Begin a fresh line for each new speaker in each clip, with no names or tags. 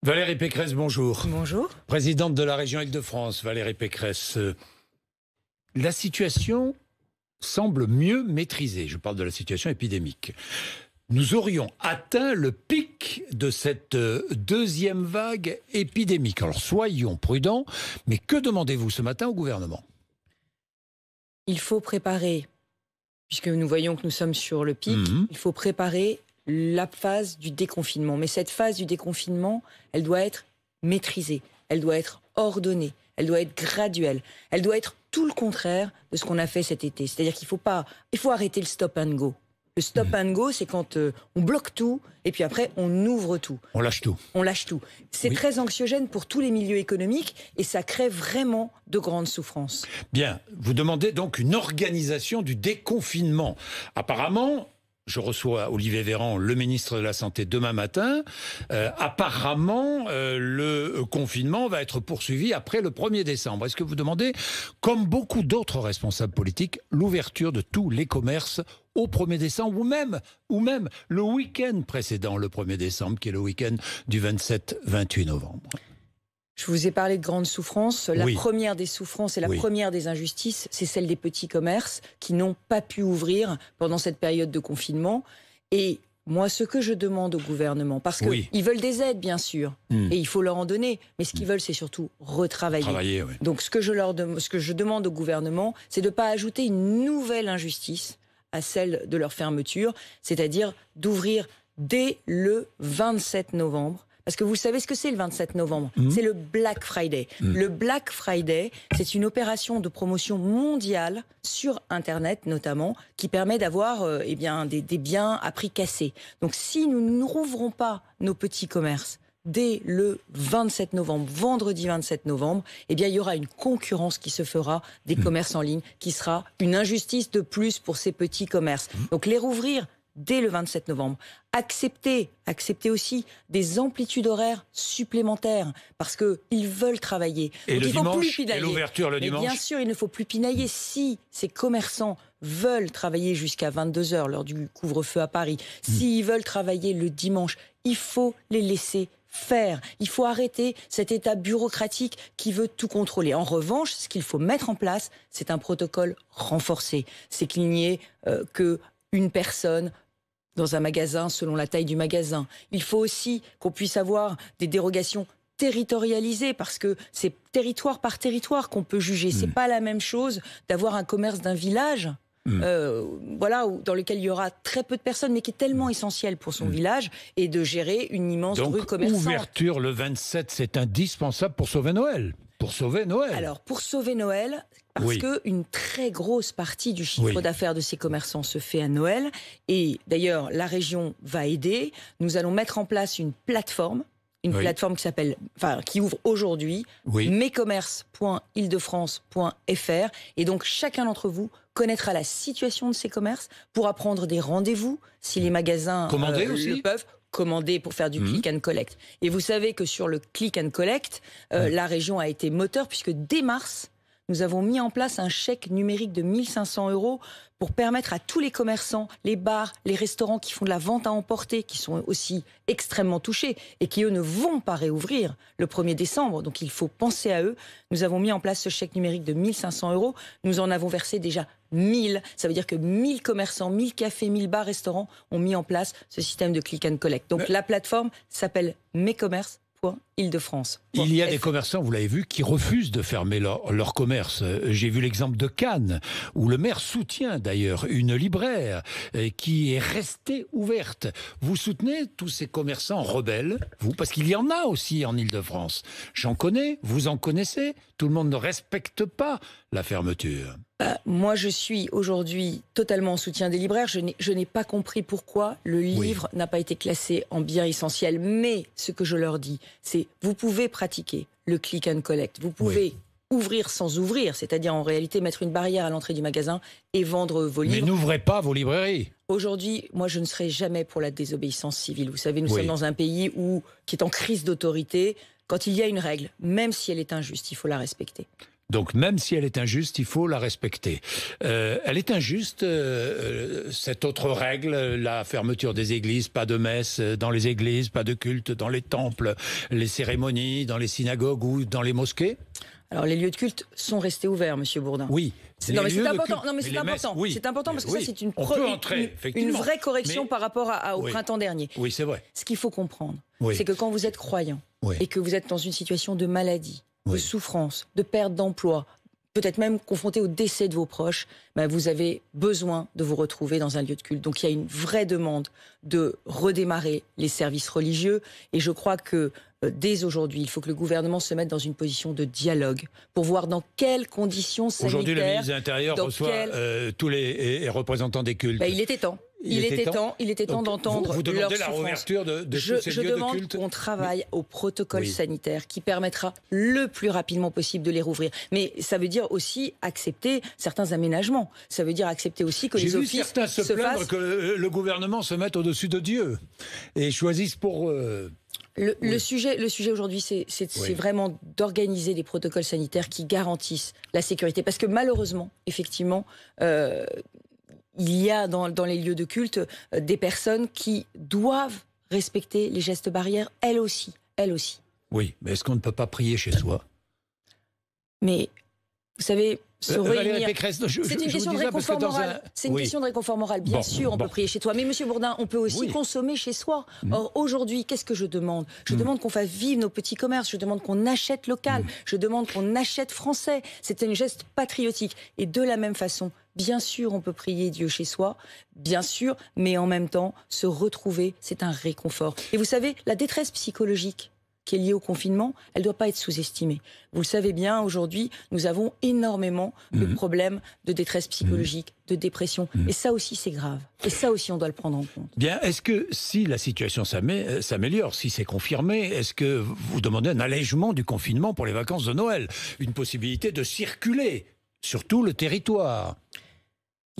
Valérie Pécresse, bonjour.
Bonjour.
Présidente de la région Île-de-France, Valérie Pécresse. La situation semble mieux maîtrisée. Je parle de la situation épidémique. Nous aurions atteint le pic de cette deuxième vague épidémique. Alors soyons prudents, mais que demandez-vous ce matin au gouvernement ?
Il faut préparer, puisque nous voyons que nous sommes sur le pic, il faut préparer la phase du déconfinement. Mais cette phase du déconfinement, elle doit être maîtrisée, elle doit être ordonnée, elle doit être graduelle, elle doit être tout le contraire de ce qu'on a fait cet été. C'est-à-dire qu'il faut arrêter le stop and go. Le stop and go, c'est quand on bloque tout et puis après on ouvre tout.
On lâche tout.
On lâche tout. C'est très anxiogène pour tous les milieux économiques et ça crée vraiment de grandes souffrances.
Bien, vous demandez donc une organisation du déconfinement. Apparemment, je reçois Olivier Véran, le ministre de la Santé, demain matin. Apparemment, le confinement va être poursuivi après le 1er décembre. Est-ce que vous demandez, comme beaucoup d'autres responsables politiques, l'ouverture de tous les commerces au 1er décembre ou même le week-end précédent, le 1er décembre, qui est le week-end du 27-28 novembre?
Je vous ai parlé de grandes souffrances. La première des souffrances et la première des injustices, c'est celle des petits commerces qui n'ont pas pu ouvrir pendant cette période de confinement. Et moi, ce que je demande au gouvernement, parce qu'ils veulent des aides, bien sûr, et il faut leur en donner, mais ce qu'ils veulent, c'est surtout retravailler. Donc, ce que je demande au gouvernement, c'est de ne pas ajouter une nouvelle injustice à celle de leur fermeture, c'est-à-dire d'ouvrir dès le 27 novembre. Parce que vous savez ce que c'est le 27 novembre? C'est le Black Friday. Le Black Friday, c'est une opération de promotion mondiale sur Internet notamment, qui permet d'avoir des biens à prix cassé. Donc si nous ne rouvrons pas nos petits commerces dès le 27 novembre, vendredi 27 novembre, il y aura une concurrence qui se fera des commerces en ligne, qui sera une injustice de plus pour ces petits commerces. Donc les rouvrir dès le 27 novembre. Accepter aussi des amplitudes horaires supplémentaires parce qu'ils veulent travailler.
Et
donc,
le
il faut
dimanche,
plus pinailler.
et l'ouverture le dimanche.
Bien sûr, il ne faut plus pinailler. Si ces commerçants veulent travailler jusqu'à 22h lors du couvre-feu à Paris, s'ils veulent travailler le dimanche, il faut les laisser faire. Il faut arrêter cet état bureaucratique qui veut tout contrôler. En revanche, ce qu'il faut mettre en place, c'est un protocole renforcé. C'est qu'il n'y ait qu'une personne dans un magasin selon la taille du magasin. Il faut aussi qu'on puisse avoir des dérogations territorialisées parce que c'est territoire par territoire qu'on peut juger. C'est pas la même chose d'avoir un commerce d'un village dans lequel il y aura très peu de personnes mais qui est tellement essentiel pour son village et de gérer une immense rue commerçante.
Donc ouverture le 27, c'est indispensable pour sauver Noël. Pour sauver Noël.
Alors, pour sauver Noël, parce qu'une très grosse partie du chiffre d'affaires de ces commerçants se fait à Noël. Et d'ailleurs, la région va aider. Nous allons mettre en place une plateforme qui ouvre aujourd'hui, mescommerces.île-de-france.fr. Et donc, chacun d'entre vous connaîtra la situation de ces commerces, pourra prendre des rendez-vous si les magasins le peuvent. Commander pour faire du click and collect. Et vous savez que sur le click and collect, la région a été moteur puisque dès mars, nous avons mis en place un chèque numérique de 1 500 € pour permettre à tous les commerçants, les bars, les restaurants qui font de la vente à emporter, qui sont aussi extrêmement touchés et qui, eux, ne vont pas réouvrir le 1er décembre. Donc, il faut penser à eux. Nous avons mis en place ce chèque numérique de 1 500 €. Nous en avons versé déjà 1000. Ça veut dire que 1000 commerçants, 1000 cafés, 1000 bars, restaurants ont mis en place ce système de click and collect. Donc, la plateforme s'appelle mescommerces.île-de-france.
Il y a des commerçants, vous l'avez vu, qui refusent de fermer leur commerce. J'ai vu l'exemple de Cannes, où le maire soutient d'ailleurs une libraire qui est restée ouverte. Vous soutenez tous ces commerçants rebelles, vous, parce qu'il y en a aussi en Île-de-France. J'en connais, vous en connaissez. Tout le monde ne respecte pas la fermeture.
Moi, je suis aujourd'hui totalement en soutien des libraires. Je n'ai pas compris pourquoi le livre n'a pas été classé en bien essentiel. Mais ce que je leur dis, c'est vous pouvez pratiquer le click and collect. Vous pouvez ouvrir sans ouvrir, c'est-à-dire en réalité mettre une barrière à l'entrée du magasin et vendre vos livres.
Mais n'ouvrez pas vos librairies.
Aujourd'hui, moi, je ne serai jamais pour la désobéissance civile. Vous savez, nous sommes dans un pays qui est en crise d'autorité. Quand il y a une règle, même si elle est injuste, il faut la respecter.
Donc même si elle est injuste, il faut la respecter. Elle est injuste, cette autre règle, la fermeture des églises, pas de messe dans les églises, pas de culte dans les temples, les cérémonies dans les synagogues ou dans les mosquées.
Alors les lieux de culte sont restés ouverts, Monsieur Bourdin.
Oui.
C'est important. Non, mais c'est important. Oui. C'est important parce que ça, c'est une vraie correction par rapport au printemps dernier.
Oui, c'est vrai.
Ce qu'il faut comprendre, c'est que quand vous êtes croyant et que vous êtes dans une situation de maladie, de souffrance, de perte d'emploi, peut-être même confronté au décès de vos proches, vous avez besoin de vous retrouver dans un lieu de culte. Donc il y a une vraie demande de redémarrer les services religieux. Et je crois que dès aujourd'hui, il faut que le gouvernement se mette dans une position de dialogue pour voir dans quelles conditions sanitaires...
Aujourd'hui, le ministre de l'Intérieur reçoit tous les représentants des cultes.
Il était temps. Il était temps d'entendre
vous demandez
leur
la réouverture de tous ces lieux de culte.
Je demande qu'on travaille au protocole sanitaire qui permettra le plus rapidement possible de les rouvrir. Mais ça veut dire aussi accepter certains aménagements. Ça veut dire accepter aussi que les offices
J'ai vu certains se plaindre que le gouvernement se mette au-dessus de Dieu et choisisse pour...
Le sujet aujourd'hui, c'est vraiment d'organiser des protocoles sanitaires qui garantissent la sécurité. Parce que malheureusement, effectivement... il y a dans les lieux de culte des personnes qui doivent respecter les gestes barrières, elles aussi.
Oui, mais est-ce qu'on ne peut pas prier chez soi?
Mais, vous savez, se réunir...
C'est
une question de réconfort moral. C'est une question de réconfort moral. Bien sûr, on peut prier chez toi. Mais Monsieur Bourdin, on peut aussi consommer chez soi. Or, aujourd'hui, qu'est-ce que je demande? Je demande qu'on fasse vivre nos petits commerces. Je demande qu'on achète local. Je demande qu'on achète français. C'est un geste patriotique. Et de la même façon... Bien sûr, on peut prier Dieu chez soi, bien sûr, mais en même temps, se retrouver, c'est un réconfort. Et vous savez, la détresse psychologique qui est liée au confinement, elle ne doit pas être sous-estimée. Vous le savez bien, aujourd'hui, nous avons énormément de problèmes de détresse psychologique, de dépression. Et ça aussi, c'est grave. Et ça aussi, on doit le prendre en compte.
Bien, est-ce que si la situation s'améliore, si c'est confirmé, est-ce que vous demandez un allègement du confinement pour les vacances de Noël? Une possibilité de circuler sur tout le territoire?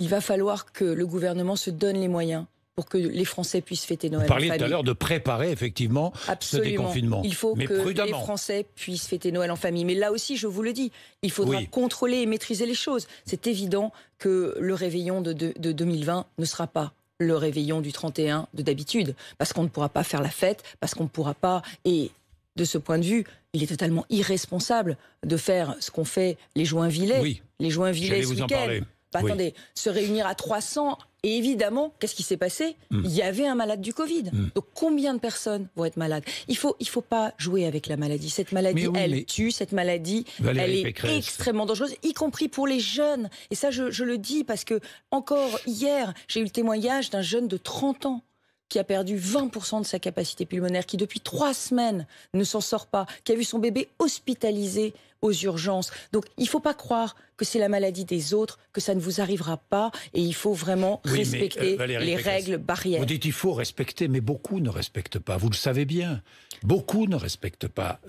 Il va falloir que le gouvernement se donne les moyens pour que les Français puissent fêter Noël.
Vous parliez tout à l'heure de préparer effectivement ce déconfinement.
Il faut que les Français puissent fêter Noël en famille. Mais là aussi, je vous le dis, il faudra contrôler et maîtriser les choses. C'est évident que le réveillon de 2020 ne sera pas le réveillon du 31 de d'habitude. Parce qu'on ne pourra pas faire la fête, parce qu'on ne pourra pas... Et de ce point de vue, il est totalement irresponsable de faire ce qu'ont fait les Joinvillais. Les Joinvillais ce week-end. Attendez, se réunir à 300, et évidemment, qu'est-ce qui s'est passé? Il y avait un malade du Covid. Donc combien de personnes vont être malades? Il faut pas jouer avec la maladie. Cette maladie, elle tue, cette maladie,
Valérie
elle est extrêmement dangereuse, y compris pour les jeunes. Et ça, je le dis parce que, encore hier, j'ai eu le témoignage d'un jeune de 30 ans qui a perdu 20% de sa capacité pulmonaire, qui depuis 3 semaines ne s'en sort pas, qui a vu son bébé hospitalisé aux urgences. Donc il ne faut pas croire que c'est la maladie des autres, que ça ne vous arrivera pas, et il faut vraiment respecter les règles barrières.
Vous dites il faut respecter, mais beaucoup ne respectent pas, vous le savez bien. Beaucoup ne respectent pas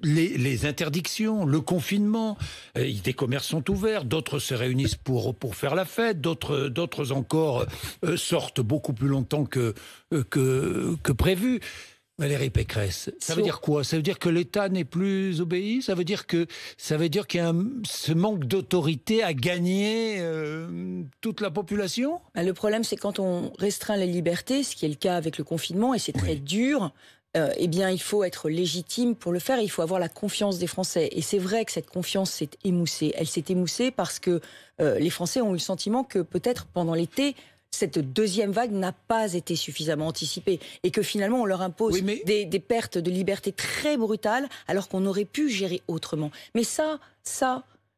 les interdictions, le confinement. Des commerces sont ouverts, d'autres se réunissent pour faire la fête, d'autres encore sortent beaucoup plus longtemps que prévu. Valérie Pécresse, ça veut dire quoi? Ça veut dire que l'État n'est plus obéi? Ça veut dire qu'il y a ce manque d'autorité à gagner toute la population?
Le problème, c'est quand on restreint les libertés, ce qui est le cas avec le confinement, et c'est très dur, eh bien, il faut être légitime pour le faire, il faut avoir la confiance des Français. Et c'est vrai que cette confiance s'est émoussée. Elle s'est émoussée parce que les Français ont eu le sentiment que peut-être pendant l'été, cette deuxième vague n'a pas été suffisamment anticipée et que finalement on leur impose des pertes de liberté très brutales alors qu'on aurait pu gérer autrement. Mais ça,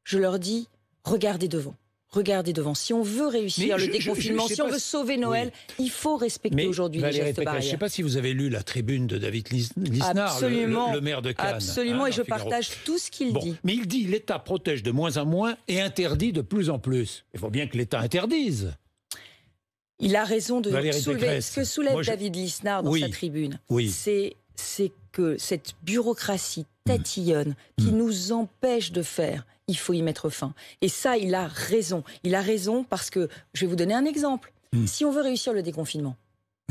je leur dis, regardez devant. Regardez devant. Si on veut réussir le déconfinement, si on veut sauver Noël, il faut respecter aujourd'hui les gestes barrières.
Je ne sais pas si vous avez lu la tribune de David Lisnard, le maire de Cannes.
Absolument, et je partage tout ce qu'il dit.
Mais il dit l'État protège de moins en moins et interdit de plus en plus. Il faut bien que l'État interdise.
Il a raison de soulever. Ce que soulève David Lisnard dans sa tribune, c'est que cette bureaucratie tatillonne qui nous empêche de faire, il faut y mettre fin. Et ça, il a raison. Il a raison parce que, je vais vous donner un exemple. Si on veut réussir le déconfinement,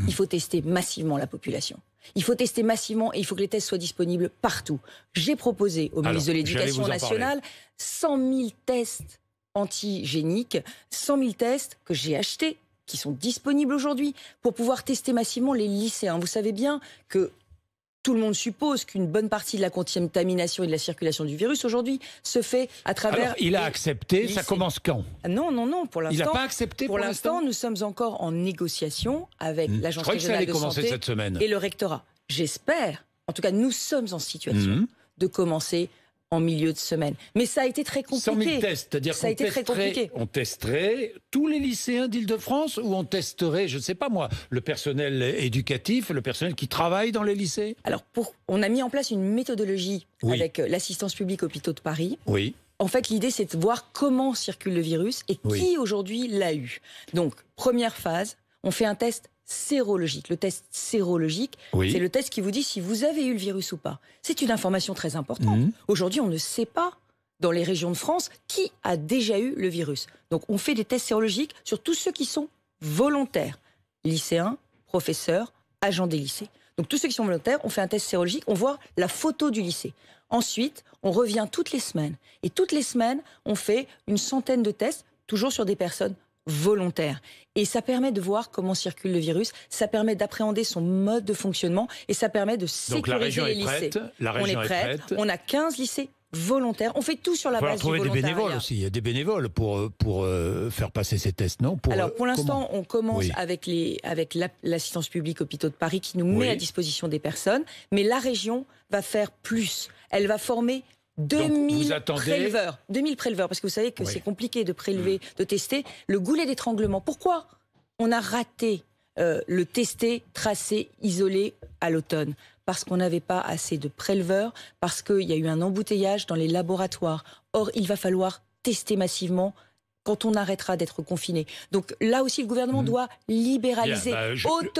il faut tester massivement la population. Il faut tester massivement et il faut que les tests soient disponibles partout. J'ai proposé au ministre de l'Éducation nationale 100 000 tests antigéniques, 100 000 tests que j'ai achetés, qui sont disponibles aujourd'hui, pour pouvoir tester massivement les lycéens. Vous savez bien que tout le monde suppose qu'une bonne partie de la contamination et de la circulation du virus aujourd'hui se fait à travers...
Alors, il a accepté, ça commence quand?
Non, pour l'instant...
Il n'a pas accepté pour l'instant?
Nous sommes encore en négociation avec l'Agence régionale de santé
cette semaine.
Et le rectorat. J'espère, en tout cas nous sommes en situation de commencer en milieu de semaine. Mais ça a été très compliqué.
100 000 tests, c'est-à-dire qu'on testerait tous les lycéens d'Île-de-France ou on testerait, je ne sais pas moi, le personnel éducatif, le personnel qui travaille dans les lycées?
Alors, on a mis en place une méthodologie avec l'assistance publique hôpitaux de Paris.
Oui.
En fait, l'idée, c'est de voir comment circule le virus et qui aujourd'hui l'a eu. Donc, première phase, on fait un test sérologique. Le test sérologique, c'est le test qui vous dit si vous avez eu le virus ou pas. C'est une information très importante. Aujourd'hui, on ne sait pas, dans les régions de France, qui a déjà eu le virus. Donc, on fait des tests sérologiques sur tous ceux qui sont volontaires. Lycéens, professeurs, agents des lycées. Donc, tous ceux qui sont volontaires, on fait un test sérologique, on voit la photo du lycée. Ensuite, on revient toutes les semaines. Et toutes les semaines, on fait une centaine de tests, toujours sur des personnes volontaire. Et ça permet de voir comment circule le virus, ça permet d'appréhender son mode de fonctionnement et ça permet de sécuriser les lycées.
On est prête.
On a 15 lycées volontaires. On fait tout sur la base du volontariat.
Il faut trouver des bénévoles aussi. Il y a des bénévoles pour faire passer ces tests, non?
Alors pour l'instant, on commence avec l'assistance publique hôpitaux de Paris qui nous met à disposition des personnes. Mais la région va faire plus. Elle va former 2000 préleveurs. 2000 préleveurs, parce que vous savez que c'est compliqué de prélever, de tester. Le goulet d'étranglement. Pourquoi on a raté le tester, tracé, isolé à l'automne? Parce qu'on n'avait pas assez de préleveurs, parce qu'il y a eu un embouteillage dans les laboratoires. Or, il va falloir tester massivement quand on arrêtera d'être confiné. Donc là aussi, le gouvernement doit libéraliser, autoriser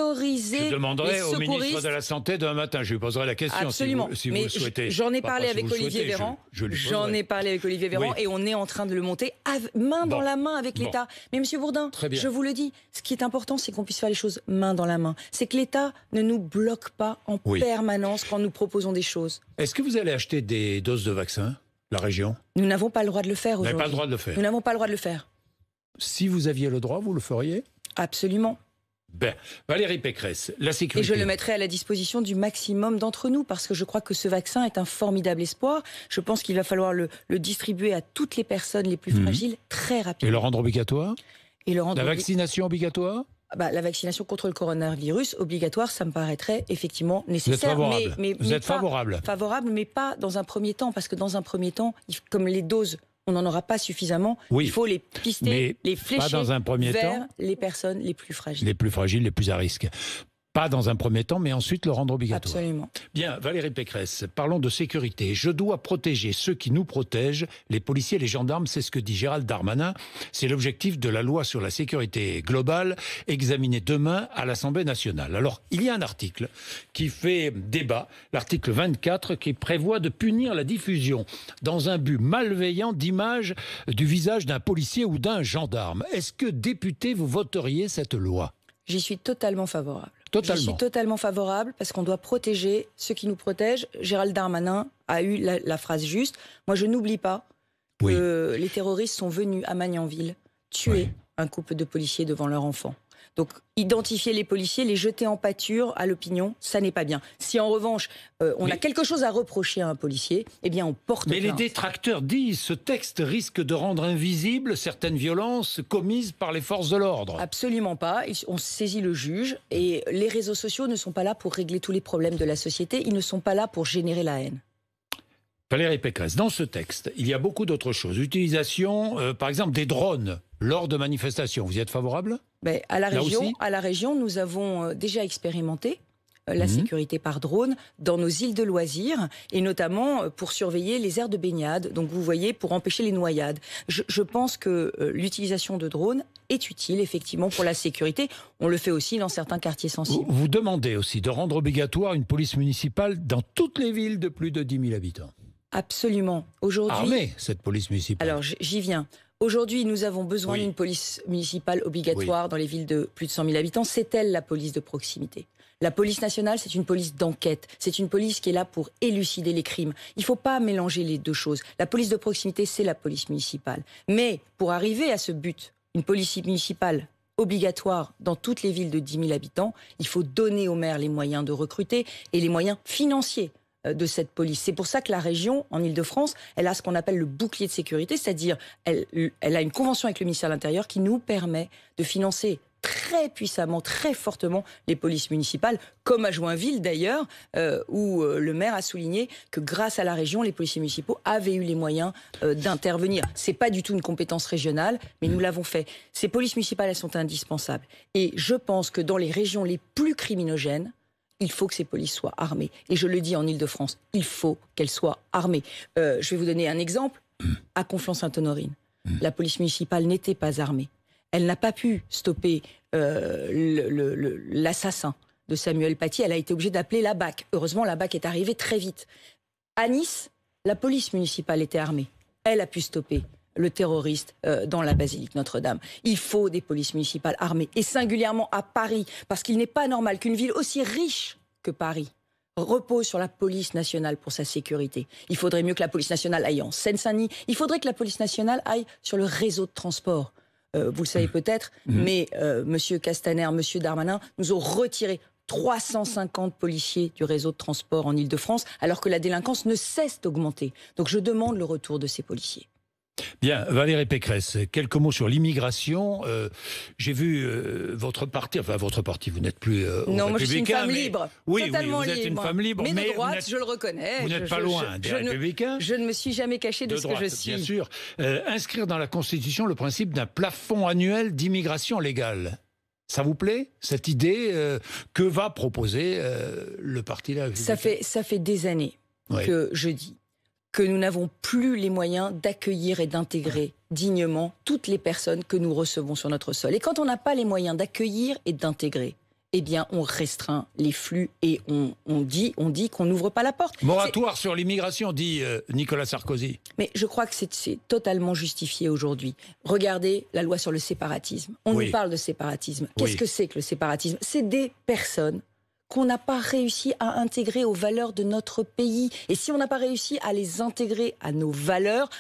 les secouristes. Je
demanderai au ministre de la Santé demain matin, je lui poserai la question.
Absolument.
Si vous le souhaitez.
J'en ai parlé avec Olivier Véran. J'en ai parlé avec Olivier Véran et on est en train de le monter main dans la main avec l'État. Mais Monsieur Bourdin, je vous le dis, ce qui est important, c'est qu'on puisse faire les choses main dans la main. C'est que l'État ne nous bloque pas en permanence quand nous proposons des choses.
Est-ce que vous allez acheter des doses de vaccins? La région?
Nous n'avons pas le droit de le faire aujourd'hui.
Vous n'avez pas le droit de le faire?
Nous n'avons pas le droit de le faire.
Si vous aviez le droit, vous le feriez?
Absolument.
Valérie Pécresse, la sécurité.
Et je le mettrai à la disposition du maximum d'entre nous, parce que je crois que ce vaccin est un formidable espoir. Je pense qu'il va falloir le distribuer à toutes les personnes les plus fragiles très rapidement.
Et le rendre obligatoire? La vaccination obligatoire?
La vaccination contre le coronavirus obligatoire, ça me paraîtrait effectivement nécessaire.
Vous êtes favorable? Vous êtes favorable?
Favorable, mais pas dans un premier temps, parce que dans un premier temps, comme les doses, on n'en aura pas suffisamment. Il faut les pister, les flécher vers les personnes les plus fragiles.
Les plus fragiles, les plus à risque. Pas dans un premier temps, mais ensuite le rendre obligatoire.
Absolument.
Bien, Valérie Pécresse, parlons de sécurité. Je dois protéger ceux qui nous protègent, les policiers, les gendarmes, c'est ce que dit Gérald Darmanin. C'est l'objectif de la loi sur la sécurité globale, examinée demain à l'Assemblée nationale. Alors, il y a un article qui fait débat, l'article 24, qui prévoit de punir la diffusion dans un but malveillant d'images du visage d'un policier ou d'un gendarme. Est-ce que, député, vous voteriez cette loi?
J'y suis totalement favorable.
Totalement.
Je suis totalement favorable parce qu'on doit protéger ceux qui nous protègent. Gérald Darmanin a eu la phrase juste. Moi, je n'oublie pas que les terroristes sont venus à Magnanville tuer un couple de policiers devant leur enfant. Donc, identifier les policiers, les jeter en pâture à l'opinion, ça n'est pas bien. Si en revanche, on a quelque chose à reprocher à un policier, eh bien on porte plainte.
Mais les détracteurs disent ce texte risque de rendre invisibles certaines violences commises par les forces de l'ordre.
Absolument pas. On saisit le juge et les réseaux sociaux ne sont pas là pour régler tous les problèmes de la société. Ils ne sont pas là pour générer la haine.
Valérie Pécresse, dans ce texte, il y a beaucoup d'autres choses. Utilisation, par exemple, des drones lors de manifestations. Vous y êtes favorable?
À la région, nous avons déjà expérimenté la sécurité par drone dans nos îles de loisirs et notamment pour surveiller les aires de baignade. Donc vous voyez, pour empêcher les noyades. Je pense que l'utilisation de drones est utile effectivement pour la sécurité. On le fait aussi dans certains quartiers sensibles.
Vous demandez aussi de rendre obligatoire une police municipale dans toutes les villes de plus de 10 000 habitants.
Absolument. Aujourd'hui,
armée, cette police municipale.
Alors j'y viens. Aujourd'hui, nous avons besoin d'une police municipale obligatoire dans les villes de plus de 100 000 habitants. C'est elle la police de proximité. La police nationale, c'est une police d'enquête. C'est une police qui est là pour élucider les crimes. Il ne faut pas mélanger les deux choses. La police de proximité, c'est la police municipale. Mais pour arriver à ce but, une police municipale obligatoire dans toutes les villes de 10 000 habitants, il faut donner aux maires les moyens de recruter et les moyens financiers de cette police. C'est pour ça que la région, en Ile-de-France, elle a ce qu'on appelle le bouclier de sécurité, c'est-à-dire elle a une convention avec le ministère de l'Intérieur qui nous permet de financer très puissamment, très fortement les polices municipales, comme à Joinville d'ailleurs, où le maire a souligné que grâce à la région, les policiers municipaux avaient eu les moyens d'intervenir. C'est pas du tout une compétence régionale, mais nous l'avons fait. Ces polices municipales, elles sont indispensables. Et je pense que dans les régions les plus criminogènes, il faut que ces polices soient armées. Et je le dis en Ile-de-France, il faut qu'elles soient armées. Je vais vous donner un exemple. À Conflans-Sainte-Honorine, la police municipale n'était pas armée. Elle n'a pas pu stopper l'assassin de Samuel Paty. Elle a été obligée d'appeler la BAC. Heureusement, la BAC est arrivée très vite. À Nice, la police municipale était armée. Elle a pu stopper le terroriste dans la basilique Notre-Dame. Il faut des polices municipales armées. Et singulièrement à Paris, parce qu'il n'est pas normal qu'une ville aussi riche que Paris repose sur la police nationale pour sa sécurité. Il faudrait mieux que la police nationale aille en Seine-Saint-Denis. Il faudrait que la police nationale aille sur le réseau de transport. Vous le savez peut-être, mais M. Castaner, M. Darmanin nous ont retiré 350 policiers du réseau de transport en Ile-de-France, alors que la délinquance ne cesse d'augmenter. Donc je demande le retour de ces policiers.
Bien, Valérie Pécresse, quelques mots sur l'immigration. J'ai vu votre parti, vous n'êtes plus
non, moi je suis une femme
mais...
libre.
Oui,
totalement
vous êtes
libre.
une femme libre,
mais de droite, je le reconnais.
Vous n'êtes pas loin des Républicains.
Je ne me suis jamais caché de ce
droite,
que je suis.
Bien sûr. Inscrire dans la Constitution le principe d'un plafond annuel d'immigration légale. Ça vous plaît, cette idée que va proposer le parti là?
Ça fait des années que je dis que nous n'avons plus les moyens d'accueillir et d'intégrer dignement toutes les personnes que nous recevons sur notre sol. Et quand on n'a pas les moyens d'accueillir et d'intégrer, eh bien, on restreint les flux et on dit qu'on n'ouvre pas la porte.
Moratoire sur l'immigration, dit Nicolas Sarkozy.
Mais je crois que c'est totalement justifié aujourd'hui. Regardez la loi sur le séparatisme. On nous parle de séparatisme. Qu'est-ce que c'est que le séparatisme? C'est des personnes qu'on n'a pas réussi à intégrer aux valeurs de notre pays. Et si on n'a pas réussi à les intégrer à nos valeurs,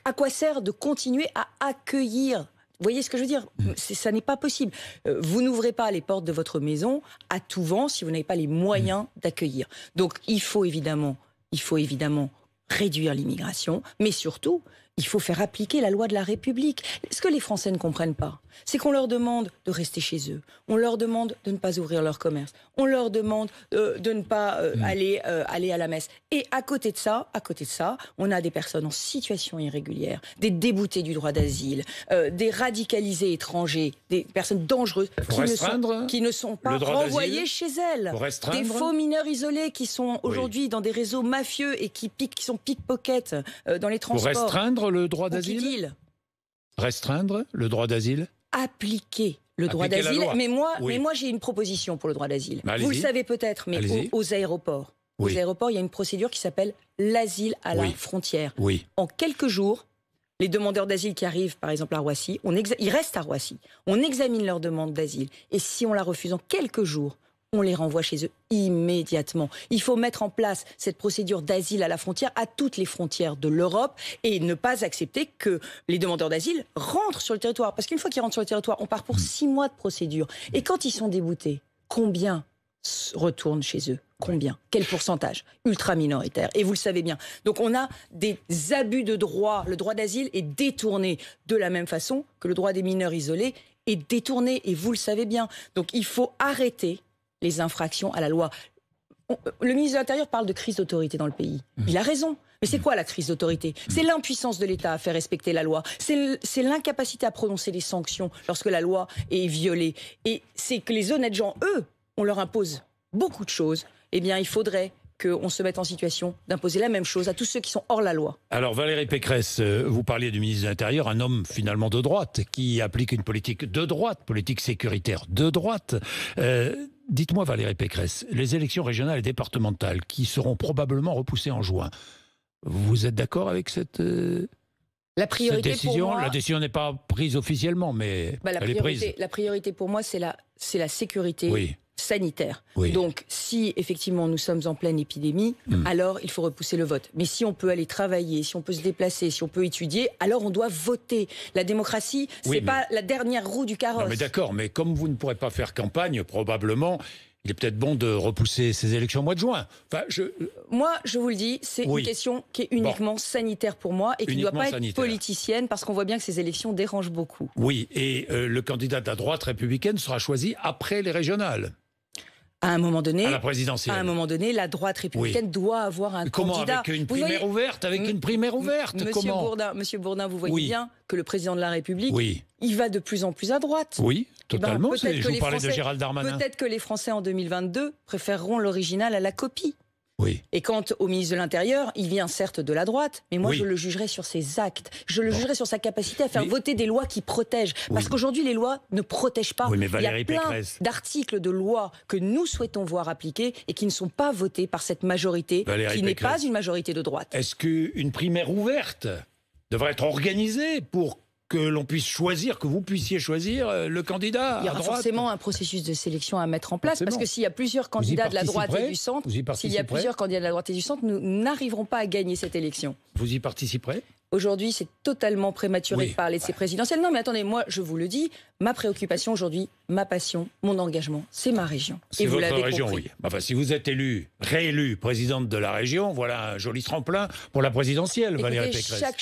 à quoi sert de continuer à accueillir? Vous voyez ce que je veux dire? Ça n'est pas possible. Vous n'ouvrez pas les portes de votre maison à tout vent si vous n'avez pas les moyens d'accueillir. Donc il faut évidemment réduire l'immigration, mais surtout, il faut faire appliquer la loi de la République. Ce que les Français ne comprennent pas, c'est qu'on leur demande de rester chez eux. On leur demande de ne pas ouvrir leur commerce. On leur demande de ne pas aller à la messe. Et à côté de ça, on a des personnes en situation irrégulière, des déboutés du droit d'asile, des radicalisés étrangers, des personnes dangereuses qui ne sont pas renvoyées chez elles. Des faux mineurs isolés qui sont aujourd'hui dans des réseaux mafieux et qui sont pickpockets dans les transports.
Pour restreindre le droit d'asile? Restreindre le droit d'asile?
Appliquer le droit d'asile. Mais moi, j'ai une proposition pour le droit d'asile. Vous le savez peut-être, mais aux aéroports. Aux aéroports, il y a une procédure qui s'appelle l'asile à la frontière. En quelques jours, les demandeurs d'asile qui arrivent, par exemple, à Roissy, ils restent à Roissy. On examine leur demande d'asile. Et si on la refuse en quelques jours, on les renvoie chez eux immédiatement. Il faut mettre en place cette procédure d'asile à la frontière, à toutes les frontières de l'Europe, et ne pas accepter que les demandeurs d'asile rentrent sur le territoire. Parce qu'une fois qu'ils rentrent sur le territoire, on part pour 6 mois de procédure. Et quand ils sont déboutés, combien retournent chez eux? Combien? Quel pourcentage? Ultra minoritaire. Et vous le savez bien. Donc on a des abus de droit. Le droit d'asile est détourné de la même façon que le droit des mineurs isolés est détourné. Et vous le savez bien. Donc il faut arrêter les infractions à la loi. Le ministre de l'Intérieur parle de crise d'autorité dans le pays. Il a raison. Mais c'est quoi la crise d'autorité? C'est l'impuissance de l'État à faire respecter la loi. C'est l'incapacité à prononcer les sanctions lorsque la loi est violée. Et c'est que les honnêtes gens, eux, on leur impose beaucoup de choses. Eh bien, il faudrait qu'on se mette en situation d'imposer la même chose à tous ceux qui sont hors la loi.
Alors Valérie Pécresse, vous parliez du ministre de l'Intérieur, un homme finalement de droite, qui applique une politique de droite, politique sécuritaire de droite. Dites-moi Valérie Pécresse, les élections régionales et départementales qui seront probablement repoussées en juin, vous êtes d'accord avec cette décision? La décision n'est pas prise officiellement, mais elle est prise.
La priorité pour moi, c'est la sécurité sanitaire.
Oui.
Donc, si effectivement nous sommes en pleine épidémie, alors il faut repousser le vote. Mais si on peut aller travailler, si on peut se déplacer, si on peut étudier, alors on doit voter. La démocratie, c'est pas la dernière roue du carrosse.
Non, mais d'accord, mais comme vous ne pourrez pas faire campagne, probablement, il est peut-être bon de repousser ces élections au mois de juin. Enfin,
Moi, je vous le dis, c'est une question qui est uniquement sanitaire pour moi et qui ne doit pas être politicienne, parce qu'on voit bien que ces élections dérangent beaucoup. Oui,
et le candidat de la droite républicaine sera choisi après les régionales.
À un moment donné,
à la présidentielle.
À un moment donné, la droite républicaine doit avoir un
Comment,
candidat.
avec une primaire ouverte,
Monsieur Bourdin, vous voyez bien que le président de la République, il va de plus en plus à droite.
Oui, totalement. Je vous parlais de Gérald Darmanin.
Peut-être que les Français en 2022 préféreront l'original à la copie.
Oui.
Et quant au ministre de l'Intérieur, il vient certes de la droite, mais moi je le jugerai sur ses actes. Je le jugerai sur sa capacité à faire voter des lois qui protègent. Parce qu'aujourd'hui, les lois ne protègent pas.
Oui, mais Valérie
il y a plein d'articles de lois que nous souhaitons voir appliqués et qui ne sont pas votés par cette majorité, qui n'est pas une majorité de droite.
Est-ce qu'une primaire ouverte devrait être organisée pour que l'on puisse choisir, que vous puissiez choisir le candidat à droite?
Il y aura forcément un processus de sélection à mettre en place, parce que s'il y a plusieurs candidats de la droite et du centre, nous n'arriverons pas à gagner cette élection.
Vous y participerez?
Aujourd'hui, c'est totalement prématuré de parler de ces présidentielles. Non, mais attendez, moi, je vous le dis, ma préoccupation aujourd'hui, ma passion, mon engagement, c'est ma région.
C'est votre région, oui. Enfin, si vous êtes réélu présidente de la région, voilà un joli tremplin pour la présidentielle, écoutez, Valérie Pécresse.
Chaque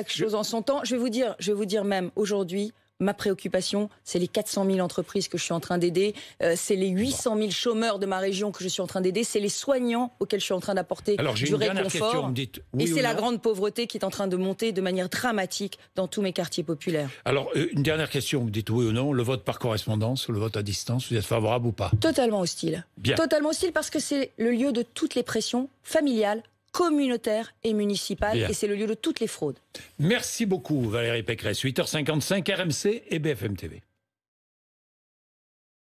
chose en son temps. Je vais vous dire même aujourd'hui, ma préoccupation, c'est les 400 000 entreprises que je suis en train d'aider, c'est les 800 000 chômeurs de ma région que je suis en train d'aider, c'est les soignants auxquels je suis en train d'apporter du réconfort. Et c'est la grande pauvreté qui est en train de monter de manière dramatique dans tous mes quartiers populaires.
Alors, une dernière question, vous me dites oui ou non, le vote par correspondance, le vote à distance, vous êtes favorable ou pas?
Totalement hostile.
Bien.
Totalement hostile, parce que c'est le lieu de toutes les pressions familiales, communautaire et municipale, et c'est le lieu de toutes les fraudes.
Merci beaucoup Valérie Pécresse. 8h55, RMC et BFM TV.